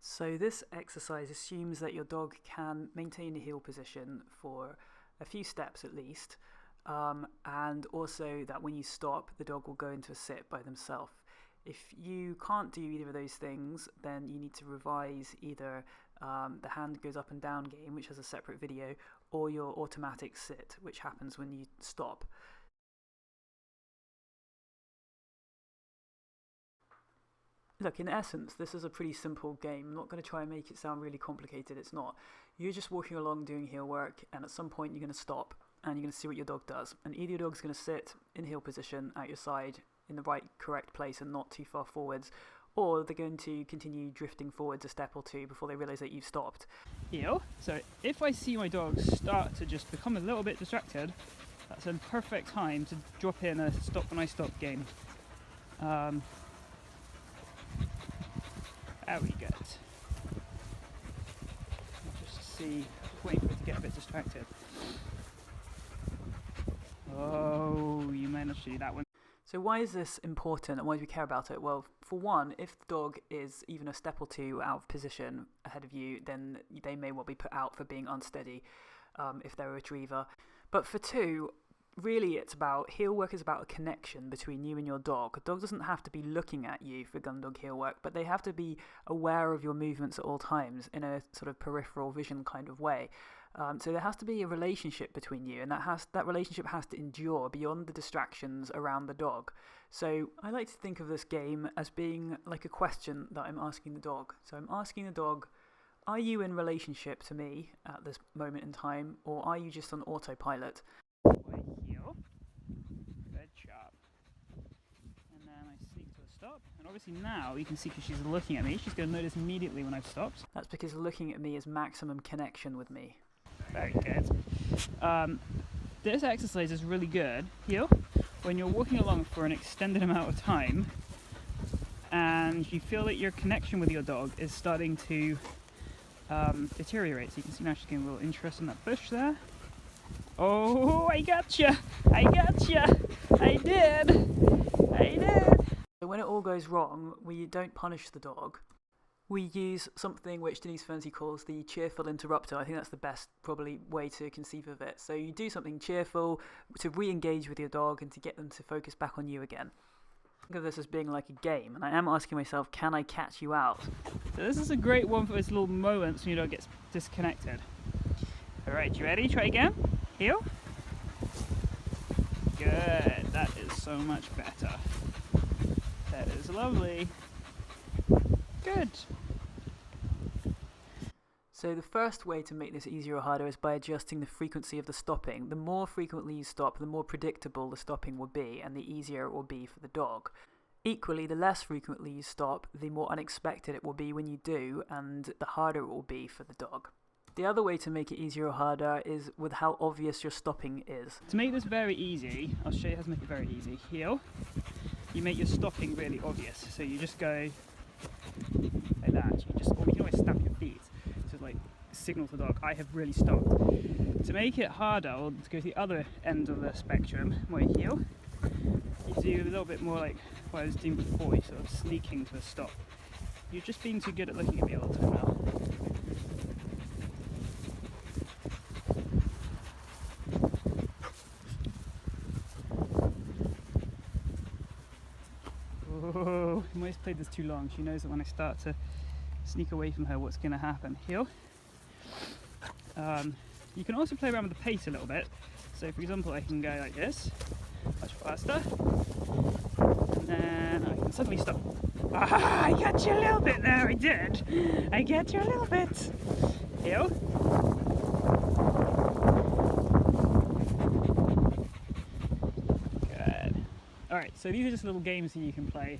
So this exercise assumes that your dog can maintain a heel position for a few steps at least, and also that when you stop, the dog will go into a sit by themselves. If you can't do either of those things, then you need to revise either the hand goes up and down game, which has a separate video, or your automatic sit, which happens when you stop. Look, in essence, this is a pretty simple game. I'm not going to try and make it sound really complicated. It's not. You're just walking along doing heel work, and at some point you're going to stop, and you're going to see what your dog does. And either your dog's going to sit in heel position at your side in the right, correct place and not too far forwards, or they're going to continue drifting forwards a step or two before they realise that you've stopped. Heel. So if I see my dog start to just become a little bit distracted, that's a perfect time to drop in a stop when I stop game. Very good. Just see, wait for it to get a bit distracted. Oh, you managed to do that one. So why is this important and why do we care about it? Well, for one, if the dog is even a step or two out of position ahead of you, then they may well be put out for being unsteady if they're a retriever. But for two, really it's about, heel work is about a connection between you and your dog. A dog doesn't have to be looking at you for gun dog heel work, but they have to be aware of your movements at all times in a sort of peripheral vision kind of way. So there has to be a relationship between you, and that relationship has to endure beyond the distractions around the dog. So I like to think of this game as being like a question that I'm asking the dog. So I'm asking the dog, are you in relationship to me at this moment in time, or are you just on autopilot? Heel. Good job. And then I sneak to a stop. And obviously now you can see because she's looking at me, she's going to notice immediately when I've stopped. That's because looking at me is maximum connection with me. Very good. This exercise is really good, heel, when you're walking along for an extended amount of time and you feel that your connection with your dog is starting to deteriorate. So you can see now she's getting a little interest in that bush there. Oh, I gotcha! I gotcha! I did! So when it all goes wrong, we don't punish the dog. We use something which Denise Fenzi calls the cheerful interruptor. I think that's the best probably way to conceive of it. So you do something cheerful to re-engage with your dog and to get them to focus back on you again. Think of this as being like a game, and I am asking myself, can I catch you out? So this is a great one for those little moments when your dog gets disconnected. Alright, you ready? Try again. Heel. Good. That is so much better. That is lovely. Good. So the first way to make this easier or harder is by adjusting the frequency of the stopping. The more frequently you stop, the more predictable the stopping will be and the easier it will be for the dog. Equally, the less frequently you stop, the more unexpected it will be when you do and the harder it will be for the dog. The other way to make it easier or harder is with how obvious your stopping is. To make this very easy, I'll show you how to make it very easy. Heel. You make your stopping really obvious. So you just go like that. Or you can always stamp your feet to like signal to the dog, I have really stopped. To make it harder, or to go to the other end of the spectrum, more heel, you do a little bit more like what I was doing before, you sort of sneaking to a stop. You've just been too good at looking at me all the time now. Oh, Mo's played this too long. She knows that when I start to sneak away from her, what's going to happen. Heel. You can also play around with the pace a little bit. So, for example, I can go like this, much faster, and then I can suddenly stop. Ah, I got you a little bit there. I did. I get you a little bit. Heel. Good. All right. So these are just little games that you can play.